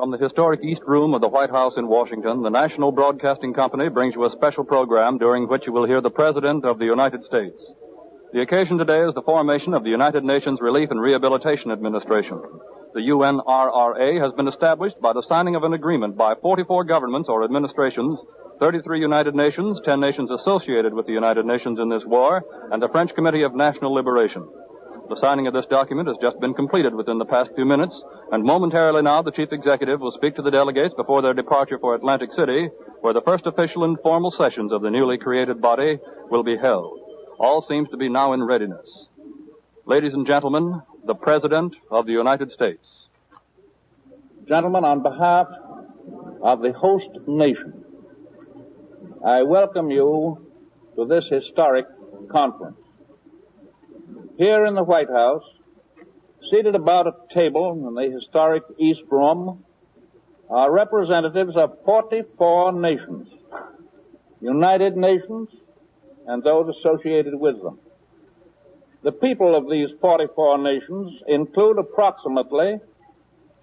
From the historic East Room of the White House in Washington, the National Broadcasting Company brings you a special program during which you will hear the President of the United States. The occasion today is the formation of the United Nations Relief and Rehabilitation Administration. The UNRRA has been established by the signing of an agreement by 44 governments or administrations, 33 United Nations, 10 nations associated with the United Nations in this war, and the French Committee of National Liberation. The signing of this document has just been completed within the past few minutes, and momentarily now the Chief Executive will speak to the delegates before their departure for Atlantic City, where the first official and formal sessions of the newly created body will be held. All seems to be now in readiness. Ladies and gentlemen, the President of the United States. Gentlemen, on behalf of the host nation, I welcome you to this historic conference. Here in the White House, seated about a table in the historic East Room, are representatives of 44 nations, United Nations, and those associated with them. The people of these 44 nations include approximately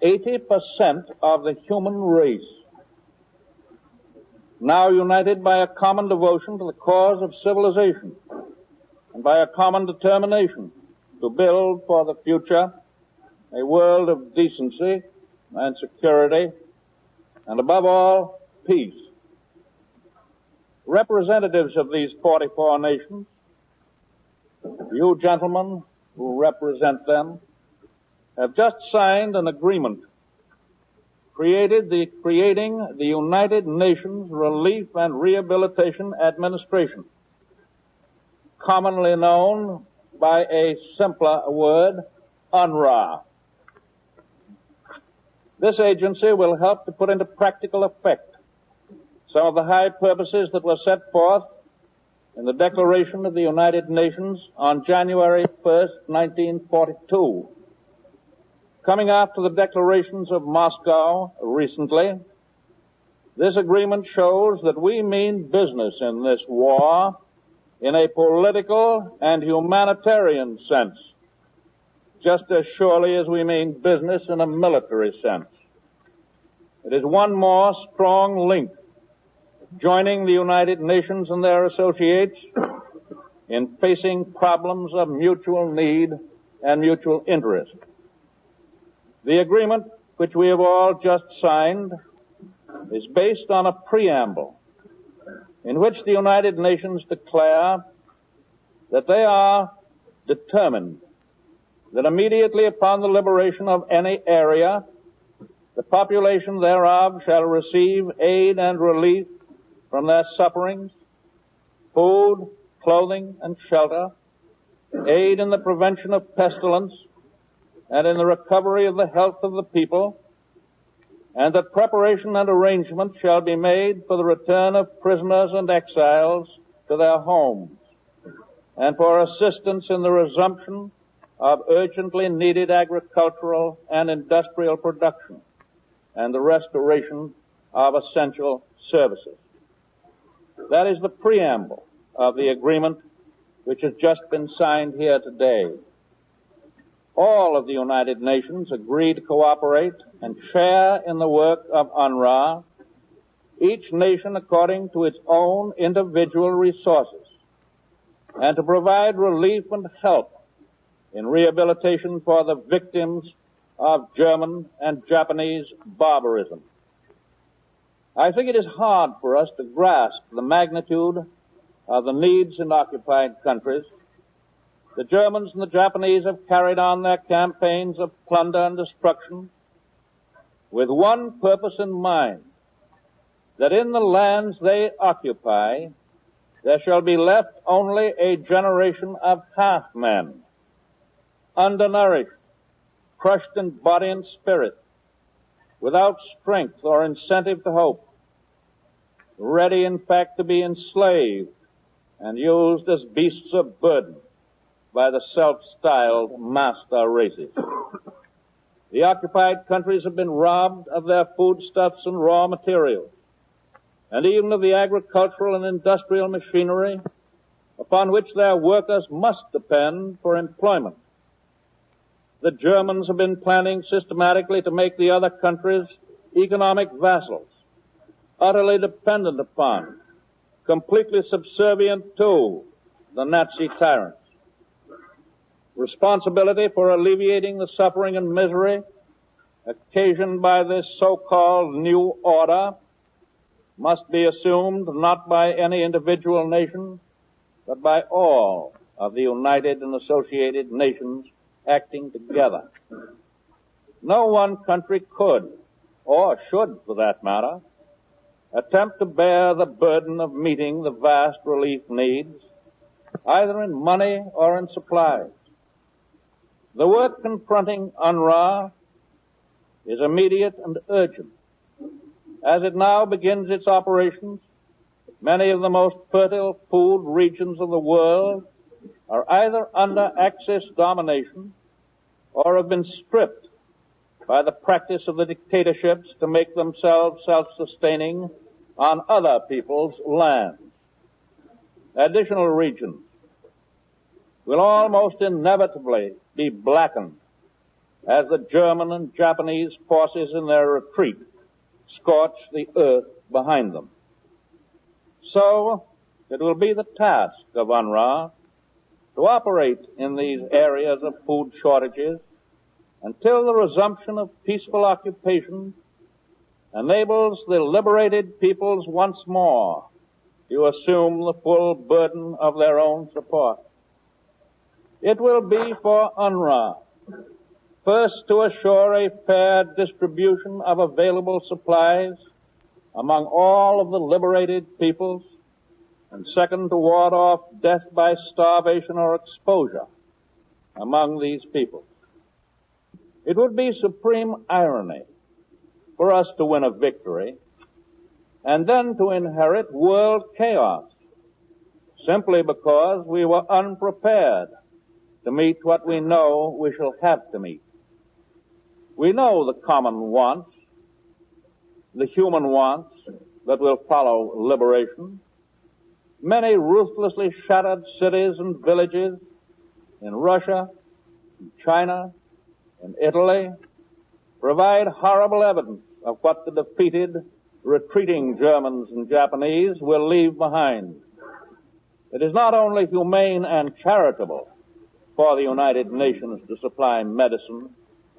80% of the human race, now united by a common devotion to the cause of civilization and by a common determination to build for the future a world of decency and security and, above all, peace. Representatives of these 44 nations, you gentlemen who represent them, have just signed an agreement creating the United Nations Relief and Rehabilitation Administration, commonly known by a simpler word, UNRRA. This agency will help to put into practical effect some of the high purposes that were set forth in the Declaration of the United Nations on January 1st, 1942. Coming after the declarations of Moscow recently, this agreement shows that we mean business in this war in a political and humanitarian sense, just as surely as we mean business in a military sense. It is one more strong link joining the United Nations and their associates in facing problems of mutual need and mutual interest. The agreement, which we have all just signed, is based on a preamble in which the United Nations declare that they are determined that immediately upon the liberation of any area, the population thereof shall receive aid and relief from their sufferings, food, clothing, and shelter, aid in the prevention of pestilence, and in the recovery of the health of the people, and that preparation and arrangement shall be made for the return of prisoners and exiles to their homes, and for assistance in the resumption of urgently needed agricultural and industrial production, and the restoration of essential services. That is the preamble of the agreement which has just been signed here today. All of the United Nations agree to cooperate and share in the work of UNRRA, each nation according to its own individual resources, and to provide relief and help in rehabilitation for the victims of German and Japanese barbarism. I think it is hard for us to grasp the magnitude of the needs in occupied countries. The Germans and the Japanese have carried on their campaigns of plunder and destruction with one purpose in mind, that in the lands they occupy there shall be left only a generation of half-men, undernourished, crushed in body and spirit, without strength or incentive to hope, ready in fact to be enslaved and used as beasts of burden by the self-styled master races. The occupied countries have been robbed of their foodstuffs and raw materials, and even of the agricultural and industrial machinery upon which their workers must depend for employment. The Germans have been planning systematically to make the other countries economic vassals, utterly dependent upon, completely subservient to the Nazi tyrants. Responsibility for alleviating the suffering and misery occasioned by this so-called new order must be assumed not by any individual nation, but by all of the United and Associated Nations acting together. No one country could, or should for that matter, attempt to bear the burden of meeting the vast relief needs, either in money or in supplies. The work confronting UNRWA is immediate and urgent. As it now begins its operations, many of the most fertile food regions of the world are either under Axis domination or have been stripped by the practice of the dictatorships to make themselves self-sustaining on other people's lands. Additional regions will almost inevitably be blackened as the German and Japanese forces in their retreat scorch the earth behind them. So, it will be the task of UNRWA to operate in these areas of food shortages until the resumption of peaceful occupation enables the liberated peoples once more to assume the full burden of their own support. It will be for UNRWA first to assure a fair distribution of available supplies among all of the liberated peoples, and second to ward off death by starvation or exposure among these peoples. It would be supreme irony for us to win a victory and then to inherit world chaos simply because we were unprepared to meet what we know we shall have to meet. We know the common wants, the human wants that will follow liberation. Many ruthlessly shattered cities and villages in Russia, in China, in Italy provide horrible evidence of what the defeated, retreating Germans and Japanese will leave behind. It is not only humane and charitable for the United Nations to supply medicine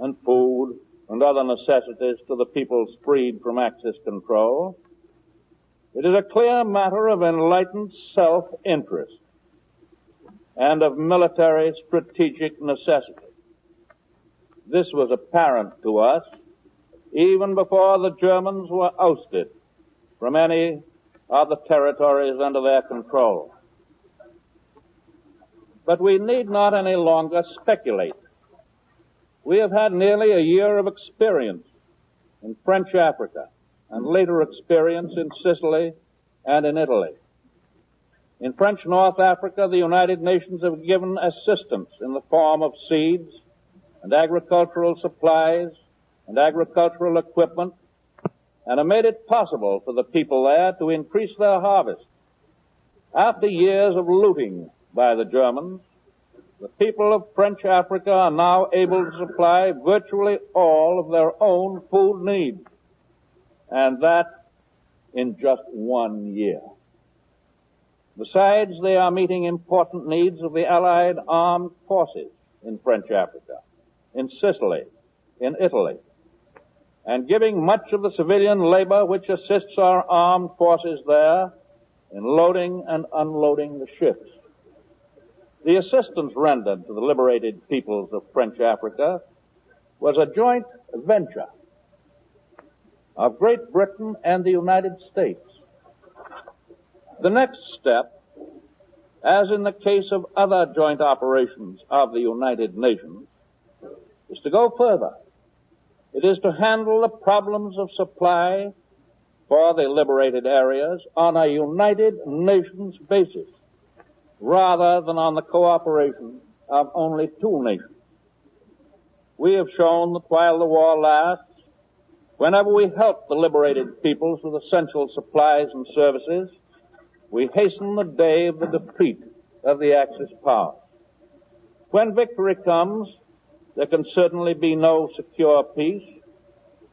and food and other necessities to the peoples freed from Axis control. It is a clear matter of enlightened self-interest and of military strategic necessity. This was apparent to us even before the Germans were ousted from any of the territories under their control. But we need not any longer speculate. We have had nearly a year of experience in French Africa and later experience in Sicily and in Italy. In French North Africa, the United Nations have given assistance in the form of seeds and agricultural supplies and agricultural equipment, and have made it possible for the people there to increase their harvest. After years of looting by the Germans, the people of French Africa are now able to supply virtually all of their own food needs, and that in just 1 year. Besides, they are meeting important needs of the Allied armed forces in French Africa, in Sicily, in Italy, and giving much of the civilian labor which assists our armed forces there in loading and unloading the ships. The assistance rendered to the liberated peoples of French Africa was a joint venture of Great Britain and the United States. The next step, as in the case of other joint operations of the United Nations, is to go further. It is to handle the problems of supply for the liberated areas on a United Nations basis, rather than on the cooperation of only two nations. We have shown that while the war lasts, whenever we help the liberated peoples with essential supplies and services, we hasten the day of the defeat of the Axis power. When victory comes, there can certainly be no secure peace,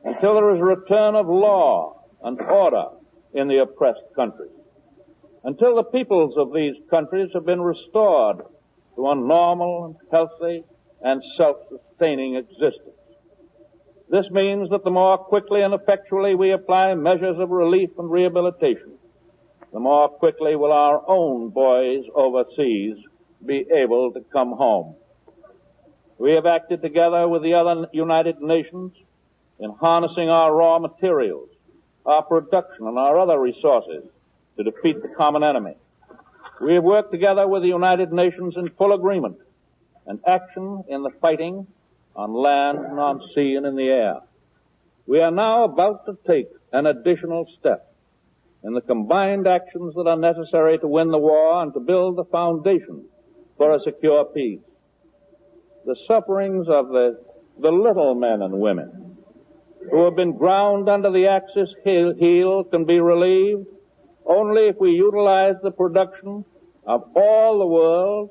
until there is a return of law and order in the oppressed countries, until the peoples of these countries have been restored to a normal and healthy and self-sustaining existence. This means that the more quickly and effectually we apply measures of relief and rehabilitation, the more quickly will our own boys overseas be able to come home. We have acted together with the other United Nations in harnessing our raw materials, our production, and our other resources to defeat the common enemy. We have worked together with the United Nations in full agreement and action in the fighting on land and on sea and in the air. We are now about to take an additional step in the combined actions that are necessary to win the war and to build the foundation for a secure peace. The sufferings of the little men and women who have been ground under the Axis heel can be relieved only if we utilize the production of all the world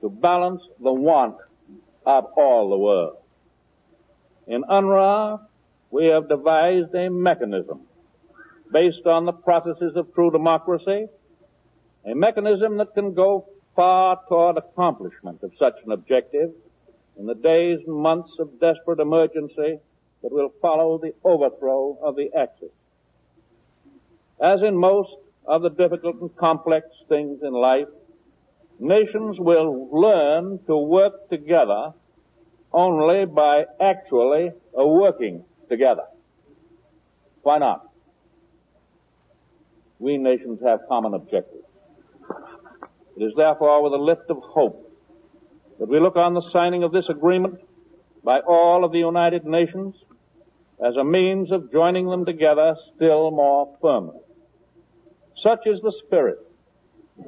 to balance the want of all the world. In UNRWA, we have devised a mechanism based on the processes of true democracy, a mechanism that can go far toward accomplishment of such an objective in the days and months of desperate emergency that will follow the overthrow of the Axis. As in most of the difficult and complex things in life, nations will learn to work together only by actually working together. Why not? We nations have common objectives. It is therefore with a lift of hope that we look on the signing of this agreement by all of the United Nations as a means of joining them together still more firmly. Such is the spirit,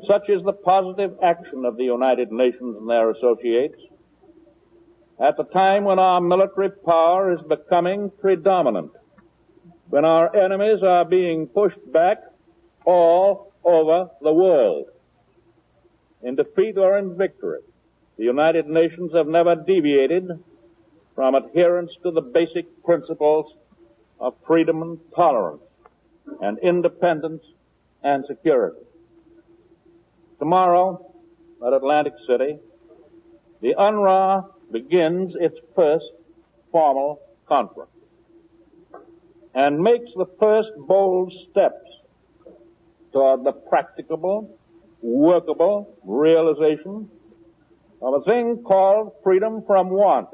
such is the positive action of the United Nations and their associates at the time when our military power is becoming predominant, when our enemies are being pushed back all over the world. In defeat or in victory, the United Nations have never deviated from adherence to the basic principles of freedom and tolerance and independence and security. Tomorrow, at Atlantic City, the UNRWA begins its first formal conference and makes the first bold steps toward the practicable, workable realization of a thing called freedom from want.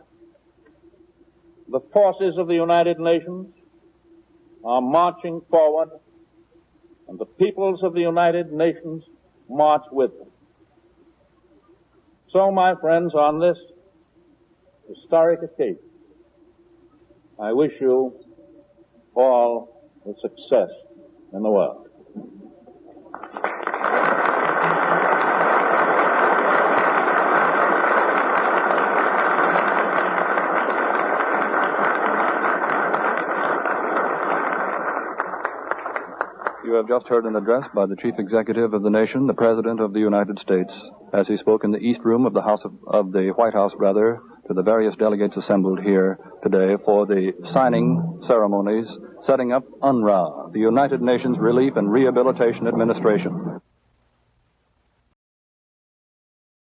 The forces of the United Nations are marching forward, and the peoples of the United Nations march with them. So, my friends, on this historic occasion, I wish you all the success in the world. You have just heard an address by the Chief Executive of the nation, the President of the United States, as he spoke in the East Room of the White House, to the various delegates assembled here today for the signing ceremonies setting up UNRWA, the United Nations Relief and Rehabilitation Administration.